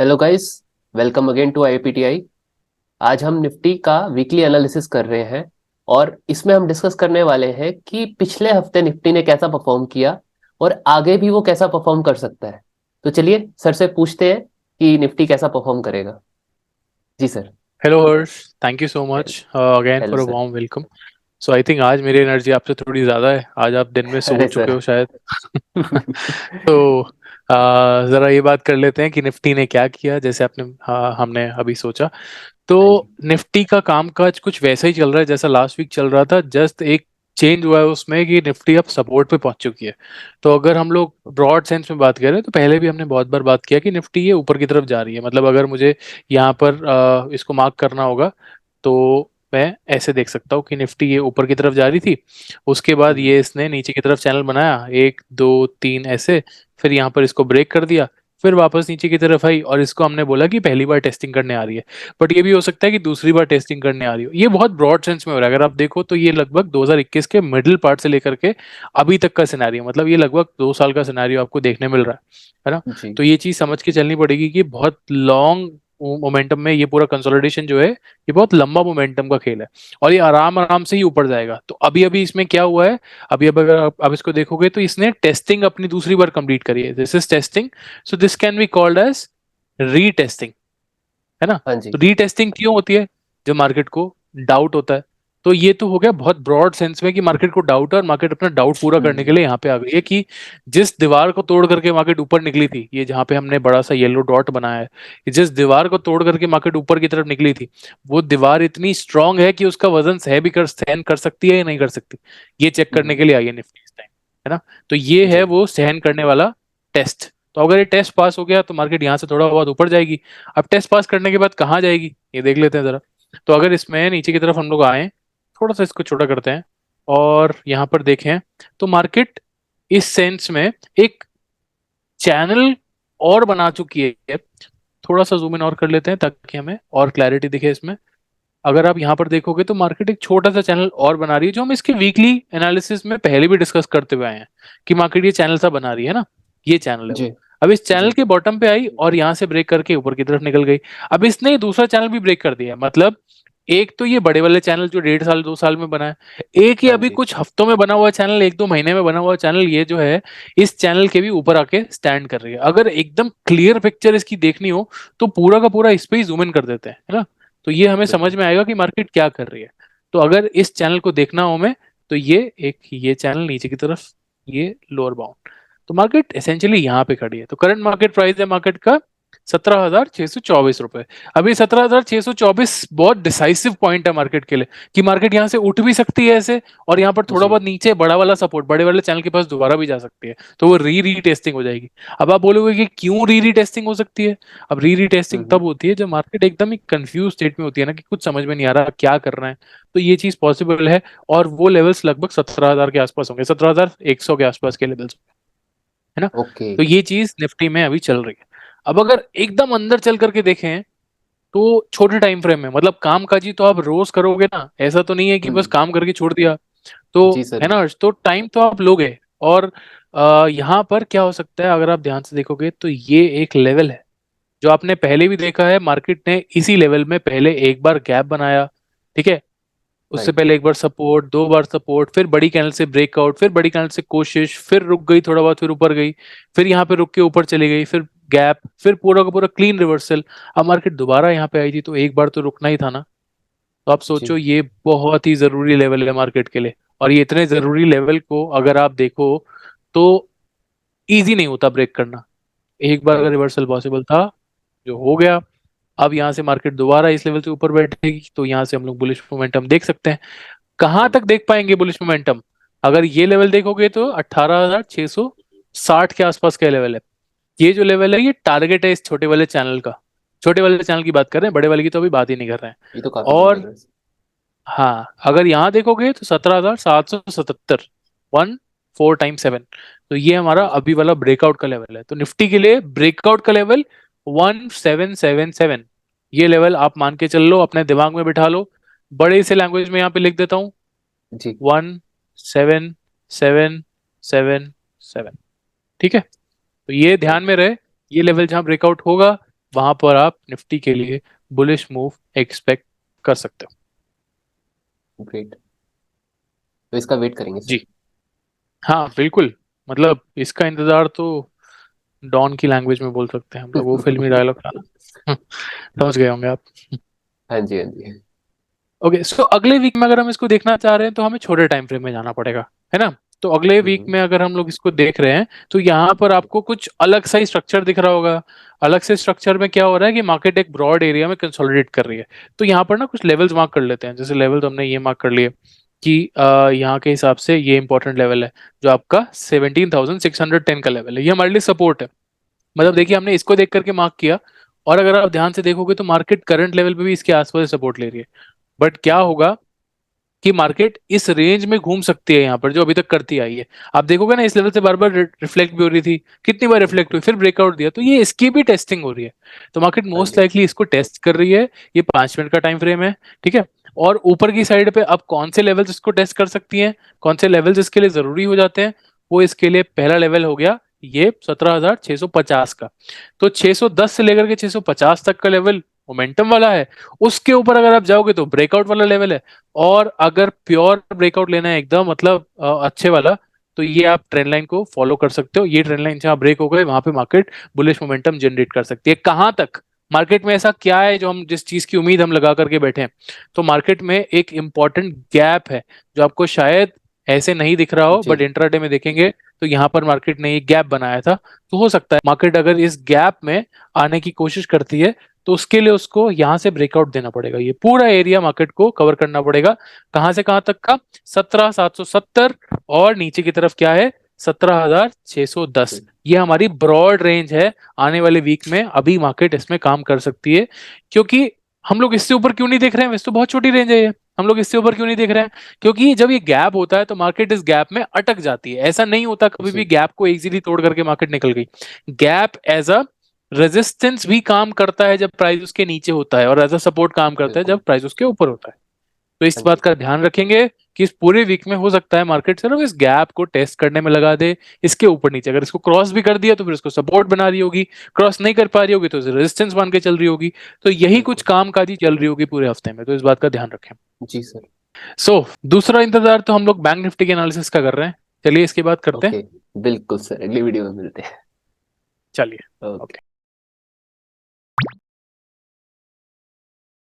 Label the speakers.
Speaker 1: Hello guys. Welcome again to IPTI. आज हम Nifty का वीकली एनालिसिस कर रहे हैं और इसमें हम डिस्कस करने वाले हैं कि पिछले हफ्ते निफ्टी ने कैसा परफॉर्म किया और आगे भी वो कैसा परफॉर्म कर सकता है। तो चलिए सर से पूछते हैं कि निफ्टी कैसा परफॉर्म करेगा। जी sir.
Speaker 2: Hello Harsh, thank you so much again
Speaker 1: hello
Speaker 2: for a
Speaker 1: sir.
Speaker 2: Warm welcome. So I think आज मेरी एनर्जी आपसे थोड़ी ज़्यादा है। आज आप दिन में सो
Speaker 1: अरे
Speaker 2: चुके
Speaker 1: सर।
Speaker 2: हो शायद। तो ज़रा ये बात कर लेते हैं कि निफ्टी ने क्या किया, जैसे आपने हमने अभी सोचा। तो
Speaker 1: हाँ जी।
Speaker 2: निफ्टी का कामकाज कुछ वैसा ही चल रहा है जैसा लास्ट वीक चल रहा था। जस्ट एक चेंज हुआ है उसमें कि निफ्टी अब सपोर्ट पे पहुंच चुकी है। तो अगर हम लोग ब्रॉड सेंस में बात करें तो पहले भी हमने बहुत बार बात किया कि निफ्टी ये ऊपर की तरफ जा रही है। मतलब अगर मुझे यहाँ पर इसको मार्क करना होगा तो मैं ऐसे देख सकता हूँ कि निफ्टी ये ऊपर की तरफ जा रही थी। उसके बाद
Speaker 1: हम्म,
Speaker 2: ये इसने नीचे की तरफ चैनल बनाया, एक दो तीन ऐसे। फिर यहाँ पर इसको ब्रेक कर दिया, फिर वापस नीचे की तरफ आई और इसको हमने बोला कि पहली बार टेस्टिंग करने आ रही है। बट ये भी हो सकता है कि दूसरी बार टेस्टिंग करने आ रही हो। ये बहुत ब्रॉड सेंस में हो रहा है। अगर आप देखो तो ये लगभग 2021 के मिडिल पार्ट से लेकर के अभी तक का सिनेरियो, मतलब ये लगभग 2 साल का सिनेरियो आपको देखने मिल रहा है ना।
Speaker 1: जी।
Speaker 2: तो ये चीज समझ के चलनी पड़ेगी कि बहुत लॉन्ग मोमेंटम में ये पूरा कंसोलिडेशन जो है, ये बहुत लंबा मोमेंटम का खेल है और ये आराम आराम से ही ऊपर जाएगा। तो अभी अभी इसमें क्या हुआ है, अभी अब अगर आप इसको देखोगे तो इसने टेस्टिंग अपनी दूसरी बार कंप्लीट करी है। This is testing. So this can be called as retesting, है ना।
Speaker 1: हाँ जी।
Speaker 2: तो रीटेस्टिंग क्यों होती है? जो मार्केट को डाउट होता है। तो ये तो हो गया बहुत ब्रॉड सेंस में कि मार्केट को डाउट है और मार्केट अपना डाउट पूरा करने के
Speaker 1: हम्म।
Speaker 2: लिए यहाँ पे आ गई है कि जिस दीवार को तोड़ करके मार्केट ऊपर निकली थी, ये जहाँ पे हमने बड़ा सा येलो डॉट बनाया है, कि जिस दीवार को तोड़ करके मार्केट ऊपर की तरफ निकली थी, वो दीवार इतनी स्ट्रांग है कि उसका वजन सह भी कर सहन कर सकती है या नहीं कर सकती। ये चेक करने
Speaker 1: हम्म,
Speaker 2: के लिए आई है निफ्टी इस टाइम, है ना। तो ये है
Speaker 1: जी।
Speaker 2: वो सहन करने वाला टेस्ट। तो अगर ये टेस्ट पास हो गया तो मार्केट यहाँ से थोड़ा बहुत ऊपर जाएगी। अब टेस्ट पास करने के बाद कहाँ जाएगी ये देख लेते हैं जरा। तो अगर इसमें नीचे की तरफ हम लोग आए, थोड़ा सा इसको छोटा करते हैं और यहाँ पर देखें, तो मार्केट इस सेंस में एक चैनल और बना चुकी है। थोड़ा सा जूम इन और कर लेते हैं ताकि हमें और क्लैरिटी दिखे इसमें। अगर आप यहाँ पर देखोगे तो मार्केट एक छोटा सा चैनल और बना रही है, जो हम इसके वीकली एनालिसिस में पहले भी डिस्कस करते हुए आए हैं कि मार्केट ये चैनल सा बना रही है ना। ये चैनल है
Speaker 1: जी।
Speaker 2: वो। अब इस चैनल
Speaker 1: जी।
Speaker 2: के बॉटम पे आई और यहाँ से ब्रेक करके ऊपर की तरफ निकल गई। अब इसने दूसरा चैनल भी ब्रेक कर दिया है। मतलब एक तो ये बड़े वाले चैनल जो 1.5 साल 2 साल में बना है, एक ही
Speaker 1: हाँ
Speaker 2: अभी
Speaker 1: जी।
Speaker 2: कुछ हफ्तों में बना हुआ चैनल, एक दो महीने में बना हुआ चैनल, ये जो है इस चैनल के भी ऊपर आके स्टैंड कर रही है। अगर एकदम क्लियर पिक्चर इसकी देखनी हो तो पूरा का पूरा इस पे ही जूम इन कर देते हैं, है ना। तो ये हमें समझ
Speaker 1: बिल्कुल।
Speaker 2: में आएगा कि मार्केट क्या कर रही है। तो अगर इस चैनल को देखना हो हमें, तो ये चैनल नीचे की तरफ, ये लोअर बाउंड। तो मार्केट एसेंशियली यहाँ पे खड़ी है। तो करंट मार्केट प्राइस है मार्केट का 17,624 रुपए। अभी 17,624 बहुत डिसाइसिव पॉइंट है मार्केट के लिए कि मार्केट यहाँ से उठ भी सकती है ऐसे, और यहाँ पर थोड़ा
Speaker 1: जी।
Speaker 2: बहुत नीचे बड़ा वाला सपोर्ट बड़े वाले चैनल के पास दोबारा भी जा सकती है। तो वो री री टेस्टिंग हो जाएगी। अब आप बोलोगे कि क्यों री री टेस्टिंग हो सकती है? अब री री टेस्टिंग
Speaker 1: हम्म।
Speaker 2: तब होती है जब मार्केट एकदम ही कंफ्यूज स्टेट में होती है ना, कि कुछ समझ में नहीं आ रहा क्या करना है। तो ये चीज पॉसिबल है। और वो लेवल्स लगभग 17,000 के आसपास होंगे, 17,100 के आसपास के लेवल्स, है ना।
Speaker 1: ओके।
Speaker 2: तो ये चीज निफ्टी में अभी चल रही है। अब अगर एकदम अंदर चल करके देखें तो छोटे टाइम फ्रेम में, मतलब काम काजी तो आप रोज करोगे ना, ऐसा तो नहीं है कि बस
Speaker 1: हम्म।
Speaker 2: काम करके छोड़ दिया। तो
Speaker 1: जी सर।
Speaker 2: है
Speaker 1: जी।
Speaker 2: ना, तो टाइम तो आप लोगे। और यहाँ पर क्या हो सकता है, अगर आप ध्यान से देखोगे तो ये एक लेवल है जो आपने पहले भी देखा है। मार्केट ने इसी लेवल में पहले एक बार गैप बनाया, ठीक है। उससे
Speaker 1: राइट।
Speaker 2: पहले एक बार सपोर्ट, दो बार सपोर्ट, फिर बड़ी कैंडल से ब्रेकआउट, फिर बड़ी कैंडल से कोशिश, फिर रुक गई थोड़ा बहुत, फिर ऊपर गई, फिर यहाँ पे रुक के ऊपर चली गई, फिर गैप, फिर पूरा का पूरा क्लीन रिवर्सल। अब मार्केट दोबारा यहाँ पे आई थी तो एक बार तो रुकना ही था ना। तो आप सोचो,
Speaker 1: जी।
Speaker 2: ये बहुत ही जरूरी लेवल है मार्केट के लिए। और ये इतने जरूरी लेवल को अगर आप देखो तो इजी नहीं होता ब्रेक करना। एक बार अगर
Speaker 1: राइट।
Speaker 2: रिवर्सल पॉसिबल था, जो हो गया। अब यहाँ से मार्केट दोबारा इस लेवल से ऊपर बैठेगी तो यहाँ से हम लोग बुलिश मोमेंटम देख सकते हैं। कहाँ
Speaker 1: हम्म।
Speaker 2: तक देख पाएंगे बुलिश मोमेंटम? अगर ये लेवल देखोगे तो 18,660 के आसपास का लेवल है। ये जो लेवल है ये टारगेट है इस छोटे वाले चैनल का। छोटे वाले चैनल की बात कर रहे हैं, बड़े वाले की तो अभी बात ही नहीं कर रहे हैं।
Speaker 1: ये तो काफी छोटा
Speaker 2: और
Speaker 1: है।
Speaker 2: हाँ, अगर यहाँ देखोगे तो 17,777, 1 4 टाइम 7। तो ये हमारा
Speaker 1: हाँ जी।
Speaker 2: अभी वाला ब्रेकआउट का लेवल है। तो निफ्टी के लिए ब्रेकआउट का लेवल 1777। ये लेवल आप मान के चल लो, अपने दिमाग में बिठा लो। बड़े से लैंग्वेज में यहाँ पे लिख देता हूँ,
Speaker 1: जी।
Speaker 2: 1777। ठीक है। तो ये ध्यान
Speaker 1: राइट।
Speaker 2: में रहे, ये लेवल जहाँ ब्रेकआउट होगा वहां पर आप निफ्टी के लिए बुलिश मूव एक्सपेक्ट कर सकते हो।
Speaker 1: ग्रेट। तो इसका वेट करेंगे सर।
Speaker 2: जी हाँ बिल्कुल, मतलब इसका इंतजार तो डॉन की लैंग्वेज में बोल सकते हैं हम लोग, वो फिल्मी डायलॉग था ना। समझ गए होंगे आप।
Speaker 1: हाँ जी, हाँ जी।
Speaker 2: ओके, सो अगले वीक में अगर हम इसको देखना चाह रहे हैं तो हमें छोटे टाइम फ्रेम में जाना पड़ेगा, है ना। तो अगले वीक
Speaker 1: हम्म।
Speaker 2: में अगर हम लोग इसको देख रहे हैं तो यहाँ पर आपको कुछ अलग सा ही स्ट्रक्चर दिख रहा होगा। अलग से स्ट्रक्चर में क्या हो रहा है कि मार्केट एक ब्रॉड एरिया में कंसोलिडेट कर रही है। तो यहाँ पर ना कुछ लेवल्स मार्क कर लेते हैं, जैसे लेवल तो हमने ये मार्क कर लिए कि यहाँ के हिसाब से ये इंपॉर्टेंट लेवल है, जो आपका 17,610 का लेवल है, ये हमारे लिए सपोर्ट है। मतलब
Speaker 1: जी।
Speaker 2: देखिए हमने इसको देख करके मार्क किया, और अगर आप ध्यान से देखोगे तो मार्केट करंट लेवल पे भी इसके आसपास सपोर्ट ले रही है। बट क्या होगा कि मार्केट इस रेंज में घूम सकती है यहाँ पर, जो अभी तक करती आई है। आप देखोगे ना, इस लेवल से बार बार रिफ्लेक्ट भी हो रही थी, कितनी बार रिफ्लेक्ट हुई, फिर ब्रेकआउट दिया, तो ये इसकी भी टेस्टिंग हो रही है। तो मार्केट
Speaker 1: हाँ
Speaker 2: मोस्ट
Speaker 1: जी।
Speaker 2: लाइकली इसको टेस्ट कर रही है। ये 5 मिनट का टाइम फ्रेम है, ठीक है। और ऊपर की साइड पे अब कौन से लेवल्स इसको टेस्ट कर सकती हैं, कौन से लेवल्स इसके लिए जरूरी हो जाते हैं, वो इसके लिए पहला लेवल हो गया ये 17,650 का। तो 610 से लेकर के 650 तक का लेवल मोमेंटम वाला है। उसके ऊपर अगर आप जाओगे तो ब्रेकआउट वाला लेवल है। और अगर प्योर ब्रेकआउट लेना है एकदम, मतलब अच्छे वाला, तो ये आप ट्रेंड लाइन को फॉलो कर सकते हो। ये ट्रेंड लाइन जहां ब्रेक हो गए वहां पे मार्केट बुलिश मोमेंटम जनरेट कर सकती है। कहां तक? मार्केट में ऐसा क्या है जो हम जिस चीज की उम्मीद हम लगा करके बैठे हैं? तो मार्केट में एक इंपॉर्टेंट गैप है जो आपको शायद ऐसे नहीं दिख रहा हो,
Speaker 1: जी।
Speaker 2: बट इंट्राडे में देखेंगे तो यहाँ पर मार्केट ने एक गैप बनाया था। तो हो सकता है मार्केट अगर इस गैप में आने की कोशिश करती है तो उसके लिए उसको यहाँ से ब्रेकआउट देना पड़ेगा। ये पूरा एरिया मार्केट को कवर करना पड़ेगा। कहां से कहां तक का? 17,770, और नीचे की तरफ क्या है? 17,610। ये हमारी ब्रॉड रेंज है। आने वाले वीक में अभी मार्केट इसमें काम कर सकती है, क्योंकि हम लोग इससे ऊपर क्यों नहीं देख रहे हैं? वैसे तो बहुत छोटी रेंज है ये, हम लोग इससे ऊपर क्यों नहीं देख रहे हैं? क्योंकि जब ये गैप होता है तो मार्केट इस गैप में अटक जाती है। ऐसा नहीं होता कभी भी
Speaker 1: जी।
Speaker 2: गैप को इजीली तोड़ करके मार्केट निकल गई। गैप एज अ रेजिस्टेंस भी काम करता है जब प्राइस उसके नीचे होता है, और एज अ सपोर्ट काम करता है
Speaker 1: बिल्कुल।
Speaker 2: जब प्राइस उसके ऊपर होता है। तो इस
Speaker 1: हाँ
Speaker 2: बात
Speaker 1: जी।
Speaker 2: का ध्यान रखेंगे कि इस पूरे वीक में हो सकता है मार्केट सिर्फ इस गैप को टेस्ट करने में लगा दे। इसके ऊपर नीचे अगर इसको क्रॉस भी कर दिया तो फिर इसको सपोर्ट बना रही होगी, क्रॉस नहीं कर पा रही होगी तो रेजिस्टेंस मान के चल रही होगी। तो यही कुछ
Speaker 1: बिल्कुल।
Speaker 2: कामकाजी चल रही होगी पूरे हफ्ते में, तो इस बात का ध्यान रखें।
Speaker 1: जी सर।
Speaker 2: दूसरा इंतजार तो हम लोग बैंक निफ्टी के एनालिसिस का कर रहे हैं। चलिए इसकी बात करते हैं।
Speaker 1: ओके। बिल्कुल सर, अगली वीडियो में मिलते हैं।
Speaker 2: चलिए।
Speaker 1: ओके।
Speaker 2: ओके।